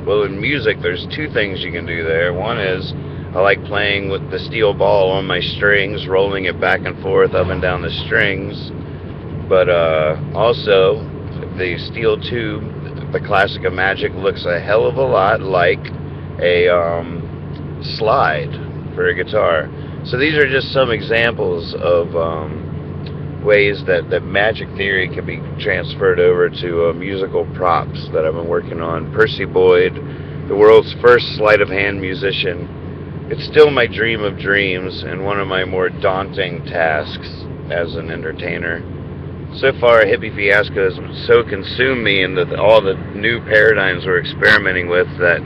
Well, in music, there's two things you can do there. One is I like playing with the steel ball on my strings, rolling it back and forth up and down the strings. But also, the steel tube, the classic of Magic, looks a hell of a lot like a slide for a guitar. So these are just some examples of ways that magic theory can be transferred over to musical props that I've been working on. Percy Boyd, the world's first sleight of hand musician. It's still my dream of dreams and one of my more daunting tasks as an entertainer. So far, Hippie Fiasco has so consumed me in all the new paradigms we're experimenting with that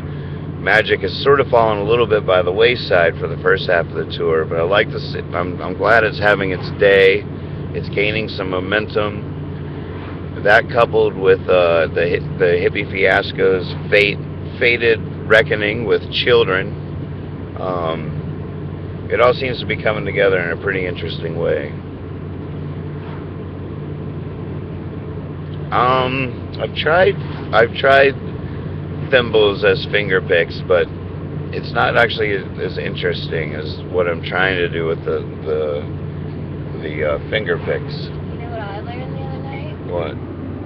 magic has sort of fallen a little bit by the wayside for the first half of the tour. But I like to see, I'm glad it's having its day. It's gaining some momentum. That coupled with the Hippie Fiasco's fated reckoning with children, it all seems to be coming together in a pretty interesting way. I've tried thimbles as finger picks, but it's not actually as interesting as what I'm trying to do with the finger picks. You know what I learned the other night? What?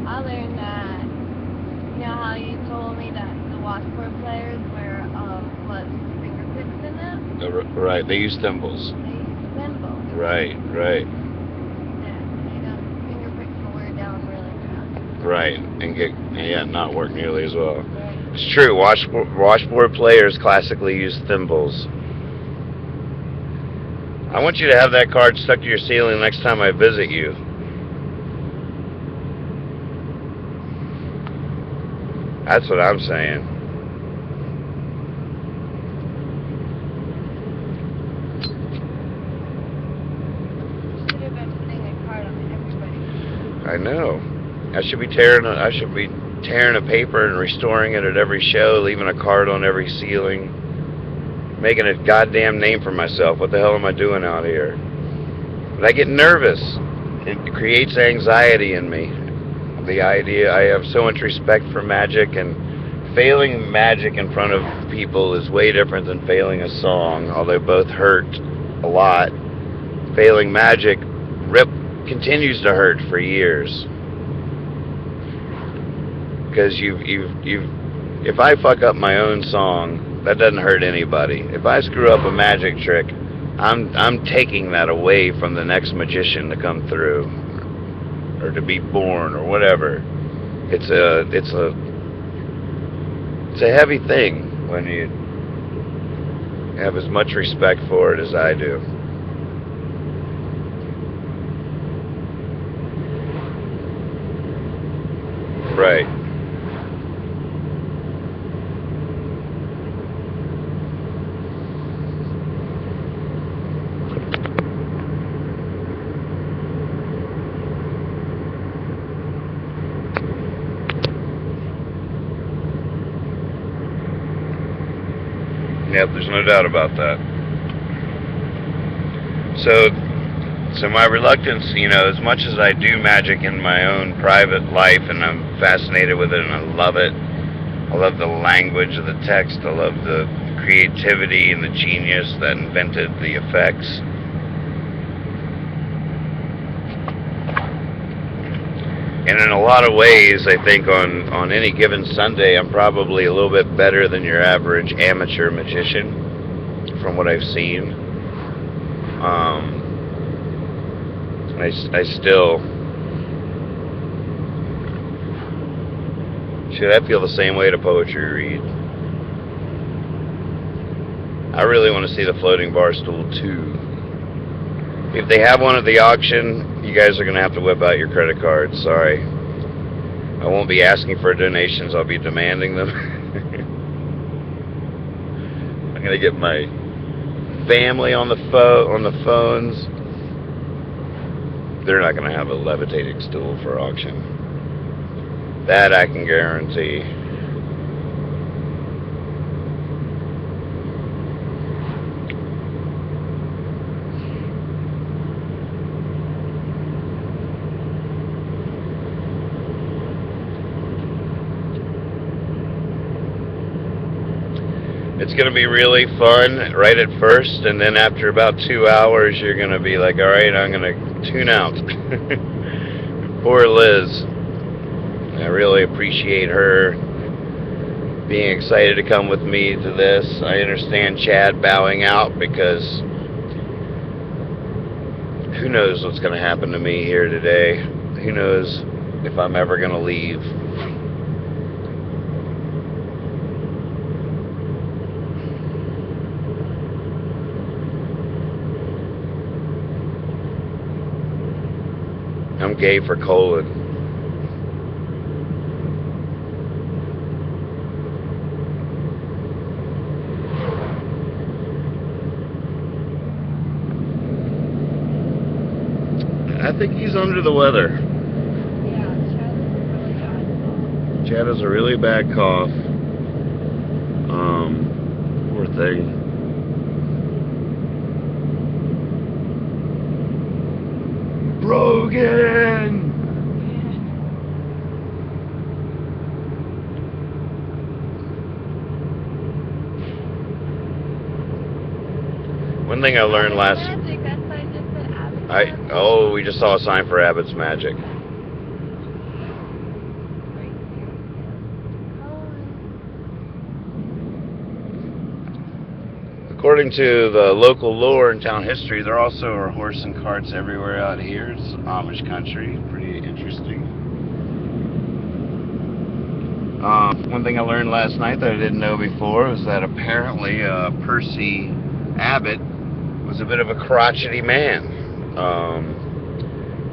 I learned that, you know how you told me that the washboard players put finger picks in them? Right, they use thimbles. They use thimbles. Right. Yeah, they got finger picks to wear down really fast. Right, and not work nearly as well. Right. It's true, washboard players classically use thimbles. I want you to have that card stuck to your ceiling next time I visit you. That's what I'm saying. You should have been putting a card on everybody. I know. I should be tearing a paper and restoring it at every show, leaving a card on every ceiling, making a goddamn name for myself. What the hell am I doing out here? But I get nervous. It creates anxiety in me. The idea, I have so much respect for magic, and failing magic in front of people is way different than failing a song, although both hurt a lot. Failing magic continues to hurt for years. Because if I fuck up my own song, that doesn't hurt anybody. If I screw up a magic trick, I'm taking that away from the next magician to come through, or to be born, or whatever. It's a heavy thing when you have as much respect for it as I do. Right. Yep, there's no doubt about that. So my reluctance, as much as I do magic in my own private life, and I'm fascinated with it, and I love it. I love the language of the text. I love the creativity and the genius that invented the effects. And in a lot of ways, I think on any given Sunday, I'm probably a little bit better than your average amateur magician, from what I've seen. I still... Should I feel the same way to poetry read? I really want to see the floating bar stool too. If they have one at the auction, you guys are going to have to whip out your credit cards. Sorry. I won't be asking for donations. I'll be demanding them. I'm going to get my family on the phones. They're not going to have a levitating stool for auction. That I can guarantee. It's going to be really fun right at first, and then after about 2 hours, you're going to be like, all right, I'm going to tune out. Poor Liz. I really appreciate her being excited to come with me to this. I understand Chad bowing out because who knows what's going to happen to me here today. Who knows if I'm ever going to leave. I'm gay for colon. I think he's under the weather. Yeah, Chad has a really bad cough. Poor thing. Brogan! One thing I learned last... Magic, that sign just said Abbotts Magic. Oh, we just saw a sign for Abbotts Magic. According to the local lore and town history, there also are horse and carts everywhere out here. It's Amish country, pretty interesting. One thing I learned last night that I didn't know before was that apparently Percy Abbott was a bit of a crotchety man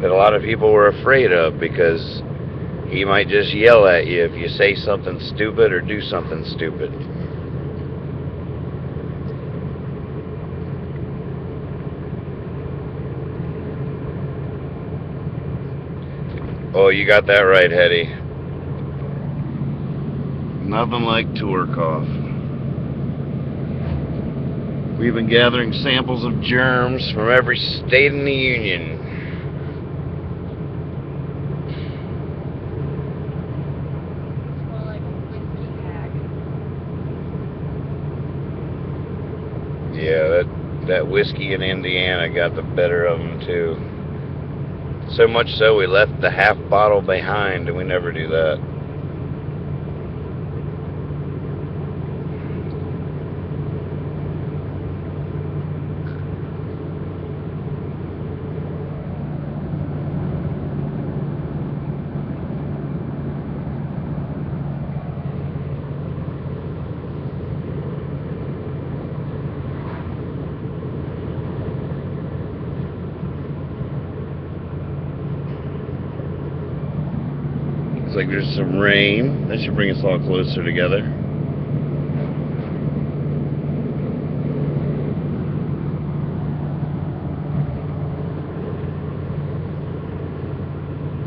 that a lot of people were afraid of because he might just yell at you if you say something stupid or do something stupid. Oh, you got that right, Hetty. Nothing like tour cough. We've been gathering samples of germs from every state in the union. More like a whiskey hag. Yeah, that whiskey in Indiana got the better of them too. So much so we left the half bottle behind, and we never do that. Looks like there's some rain. That should bring us all closer together.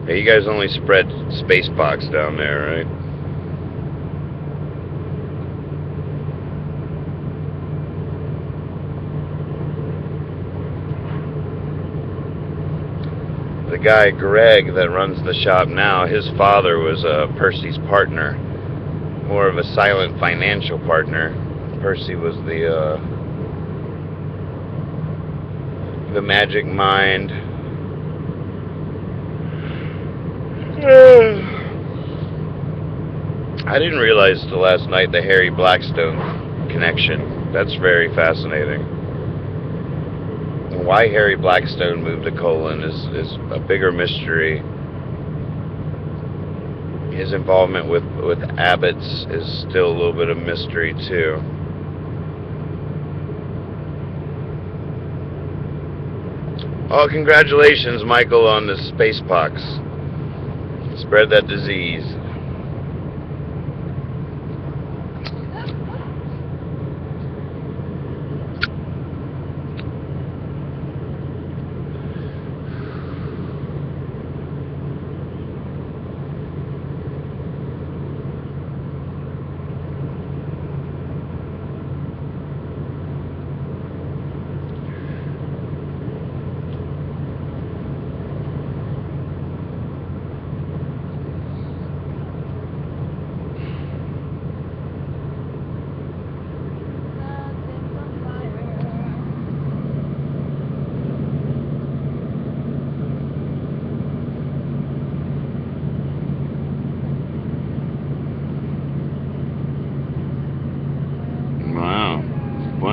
Hey, you guys only spread space box down there, right? The guy Greg that runs the shop now, his father was Percy's partner, more of a silent financial partner. Percy was the magic mind. I didn't realize till last night the Harry Blackstone connection. That's very fascinating. Why Harry Blackstone moved to Colon is a bigger mystery. His involvement with Abbotts is still a little bit of mystery too. Oh, congratulations, Michael, on the space pox. Spread that disease.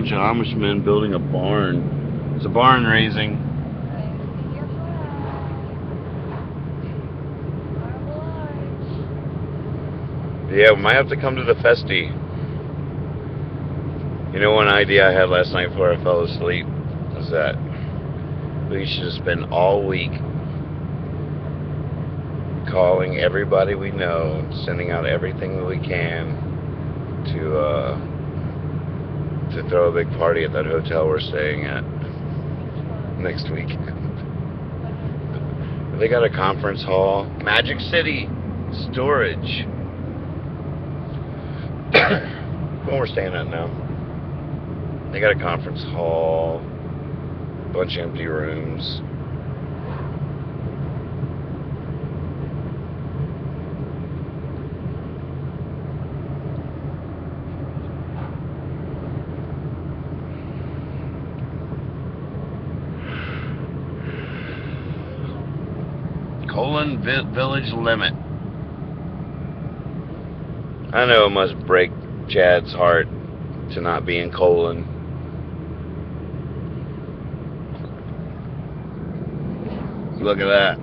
bunch of Amishmen building a barn. It's a barn raising. Yeah, we might have to come to the Festi. You know, one idea I had last night before I fell asleep was that we should spend all week calling everybody we know and sending out everything that we can to throw a big party at that hotel we're staying at next week. They got a conference hall, Magic City storage. What we're staying at now. They got a conference hall, a bunch of empty rooms. Colon Village limit. I know it must break Chad's heart to not be in Colon. Look at that.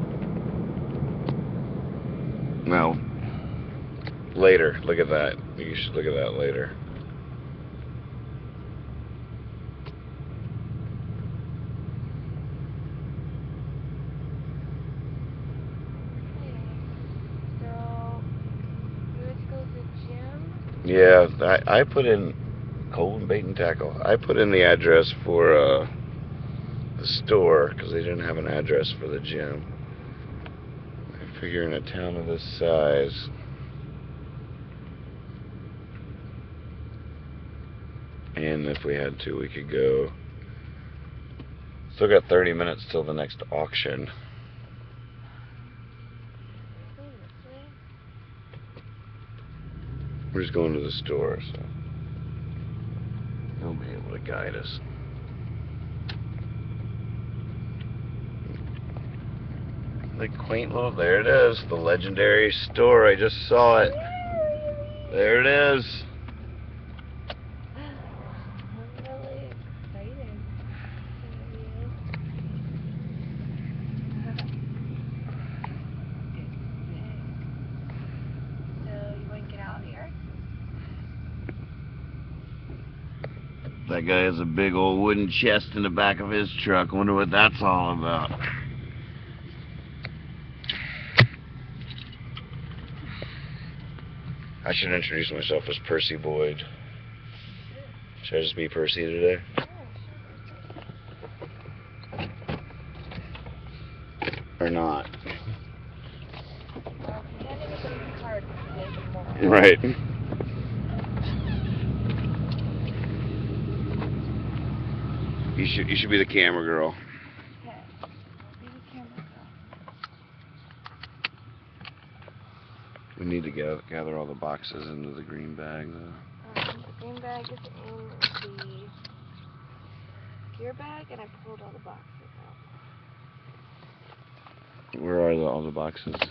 No. Later. Look at that. You should look at that later. Yeah, I put in Colon Bait and Tackle. I put in the address for the store because they didn't have an address for the gym. I figure in a town of this size, and if we had to, we could go. Still got 30 minutes till the next auction. We're just going to the store, so he'll be able to guide us. The quaint little, there it is, the legendary store. I just saw it. There it is. I'm really excited. So you want to get out here? That guy has a big old wooden chest in the back of his truck. I wonder what that's all about. I should introduce myself as Percy Boyd. Should I just be Percy today? Or not? Well, you can't even go to the card anymore. Right. You should be the camera girl. Okay. Be the camera girl. We need to gather all the boxes into the green bag, though. The green bag is in the gear bag, and I pulled all the boxes out. Where are all the boxes? They're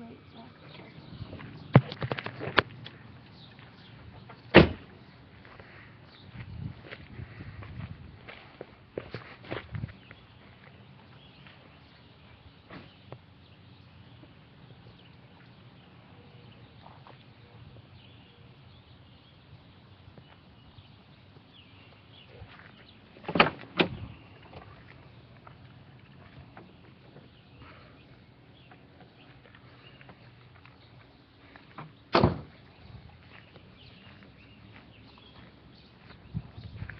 right back there.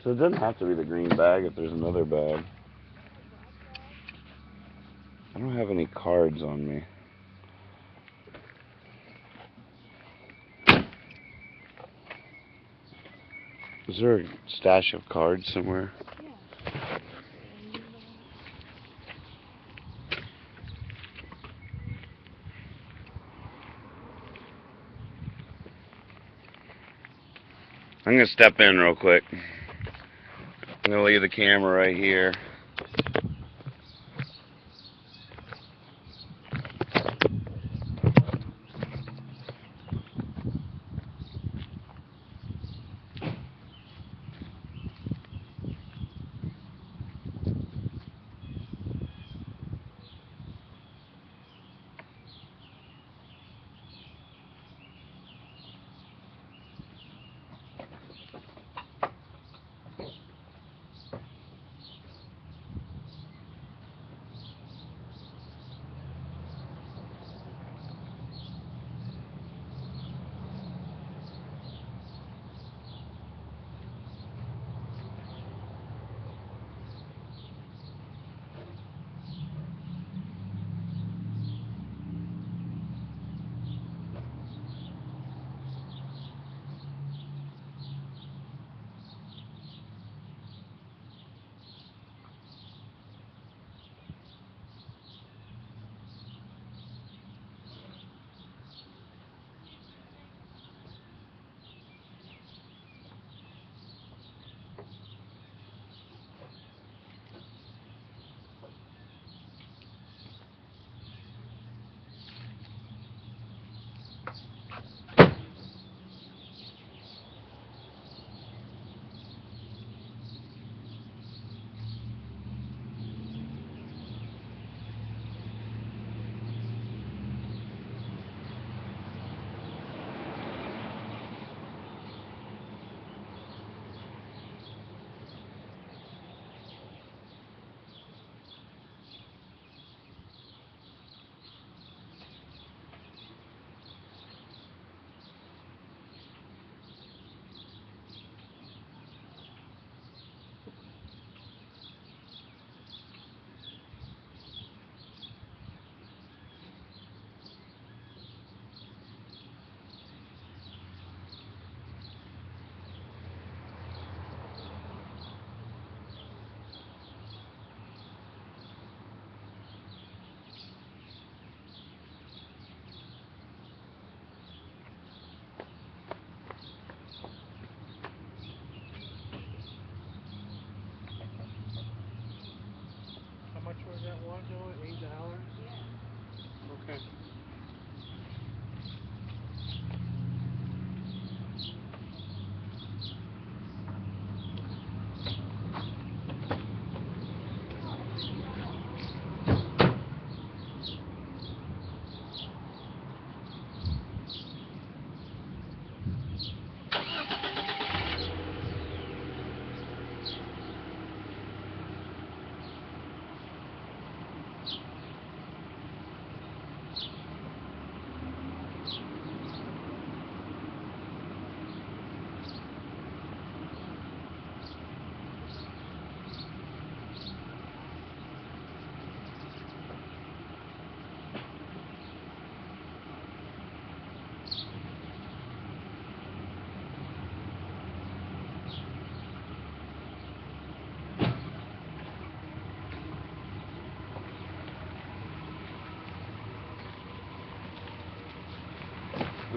So it doesn't have to be the green bag if there's another bag. I don't have any cards on me. Is there a stash of cards somewhere? Yeah. I'm going to step in real quick. I'm going to leave the camera right here.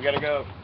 gotta go.